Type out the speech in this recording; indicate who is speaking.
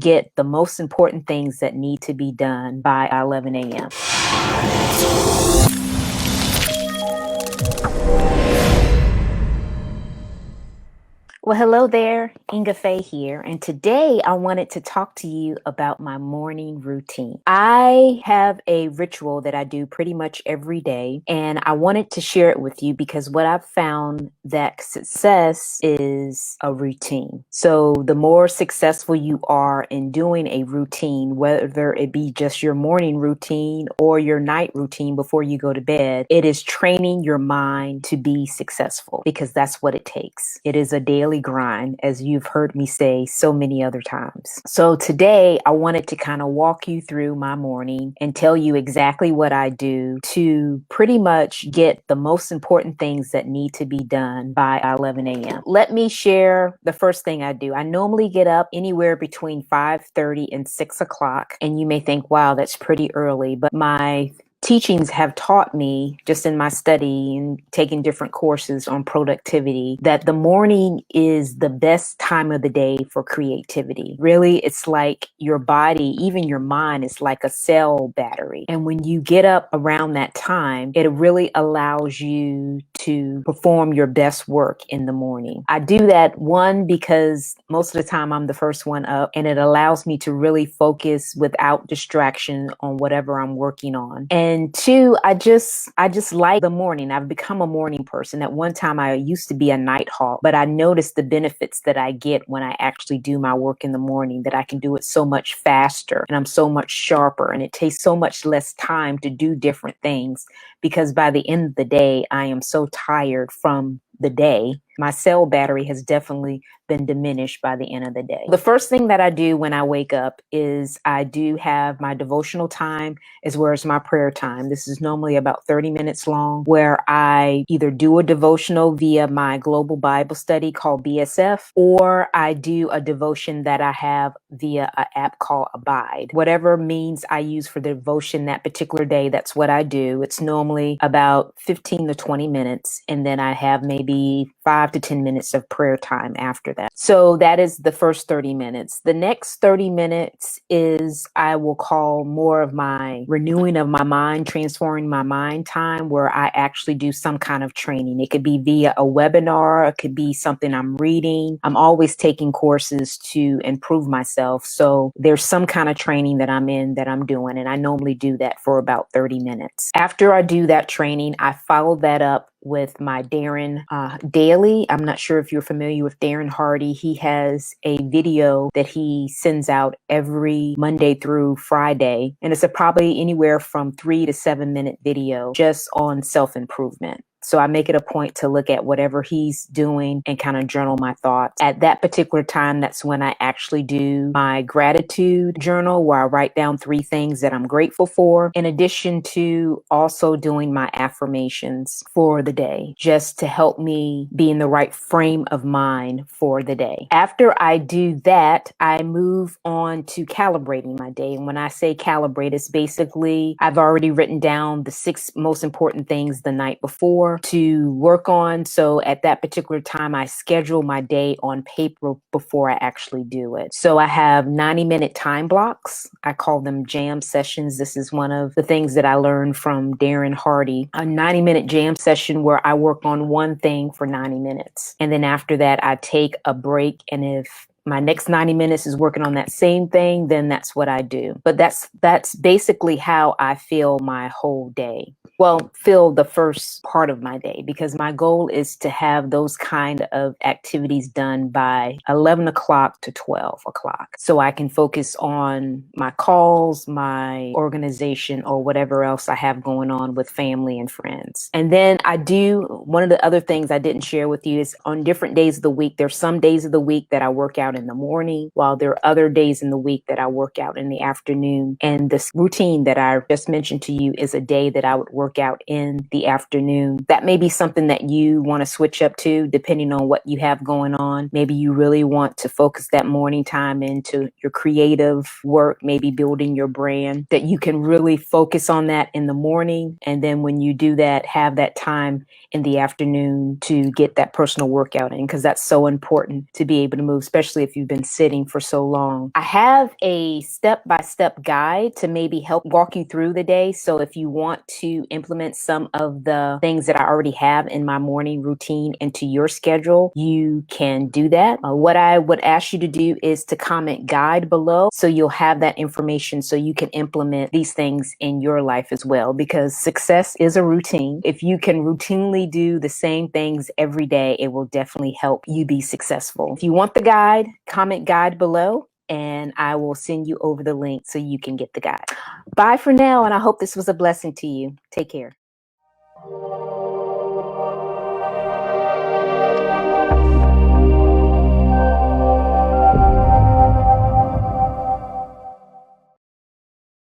Speaker 1: get the most important things that need to be done by 11 a.m. Well, hello there, Ingafay here, and today I wanted to talk to you about my morning routine. I have a ritual that I do pretty much every day, and I wanted to share it with you because what I've found that success is a routine. So the more successful you are in doing a routine, whether it be just your morning routine or your night routine before you go to bed, it is training your mind to be successful because that's what it takes. It is a daily grind, as you've heard me say so many other times. So today I wanted to kind of walk you through my morning and tell you exactly what I do to pretty much get the most important things that need to be done by 11 a.m. Let me share the first thing I do. I normally get up anywhere between 5:30 and 6 o'clock. And you may think, wow, that's pretty early, but my teachings have taught me, just in my study and taking different courses on productivity, that the morning is the best time of the day for creativity. Really, it's like your body, even your mind, is like a cell battery. And when you get up around that time, it really allows you to perform your best work in the morning. I do that, one, because most of the time I'm the first one up, and it allows me to really focus without distraction on whatever I'm working on. And two, I just like the morning. I've become a morning person. At one time, I used to be a night hawk, but I noticed the benefits that I get when I actually do my work in the morning, that I can do it so much faster and I'm so much sharper, and it takes so much less time to do different things, because by the end of the day, I am so tired from the day. My cell battery has definitely been diminished by the end of the day. The first thing that I do when I wake up is I do have my devotional time as well as my prayer time. This is normally about 30 minutes long, where I either do a devotional via my global Bible study called BSF, or I do a devotion that I have via an app called Abide. Whatever means I use for the devotion that particular day, that's what I do. It's normally about 15 to 20 minutes, and then I have maybe 5 to 10 minutes of prayer time after that. So that is the first 30 minutes. The next 30 minutes is, I will call, more of my renewing of my mind, transforming my mind time, where I actually do some kind of training. It could be via a webinar, it could be something I'm reading. I'm always taking courses to improve myself. So there's some kind of training that I'm doing, and I normally do that for about 30 minutes. After I do that training, I follow that up with my Darren Daily. I'm not sure if you're familiar with Darren Hardy. He has a video that he sends out every Monday through Friday, and it's probably anywhere from 3 to 7 minute video just on self-improvement. So I make it a point to look at whatever he's doing and kind of journal my thoughts. At that particular time, that's when I actually do my gratitude journal, where I write down 3 things that I'm grateful for, in addition to also doing my affirmations for the day, just to help me be in the right frame of mind for the day. After I do that, I move on to calibrating my day. And when I say calibrate, it's basically, I've already written down the 6 most important things the night before to work on. So at that particular time, I schedule my day on paper before I actually do it. So I have 90-minute time blocks. I call them jam sessions. This is one of the things that I learned from Darren Hardy. A 90-minute jam session where I work on one thing for 90 minutes. And then after that, I take a break. And if my next 90 minutes is working on that same thing, then that's what I do. But that's basically how I fill my whole day. Well, fill the first part of my day, because my goal is to have those kind of activities done by 11 o'clock to 12 o'clock. So I can focus on my calls, my organization, or whatever else I have going on with family and friends. And then one of the other things I didn't share with you is, on different days of the week, there's some days of the week that I work out in the morning, while there are other days in the week that I work out in the afternoon. And this routine that I just mentioned to you is a day that I would work workout in the afternoon. That may be something that you want to switch up to depending on what you have going on. Maybe you really want to focus that morning time into your creative work, maybe building your brand, that you can really focus on that in the morning. And then when you do that, have that time in the afternoon to get that personal workout in, because that's so important to be able to move, especially if you've been sitting for so long. I have a step-by-step guide to maybe help walk you through the day. So if you want to implement some of the things that I already have in my morning routine into your schedule, you can do that. What I would ask you to do is to comment guide below, so you'll have that information so you can implement these things in your life as well, because success is a routine. If you can routinely do the same things every day, it will definitely help you be successful. If you want the guide, comment guide below, and I will send you over the link so you can get the guide. Bye for now, and I hope this was a blessing to you. Take care.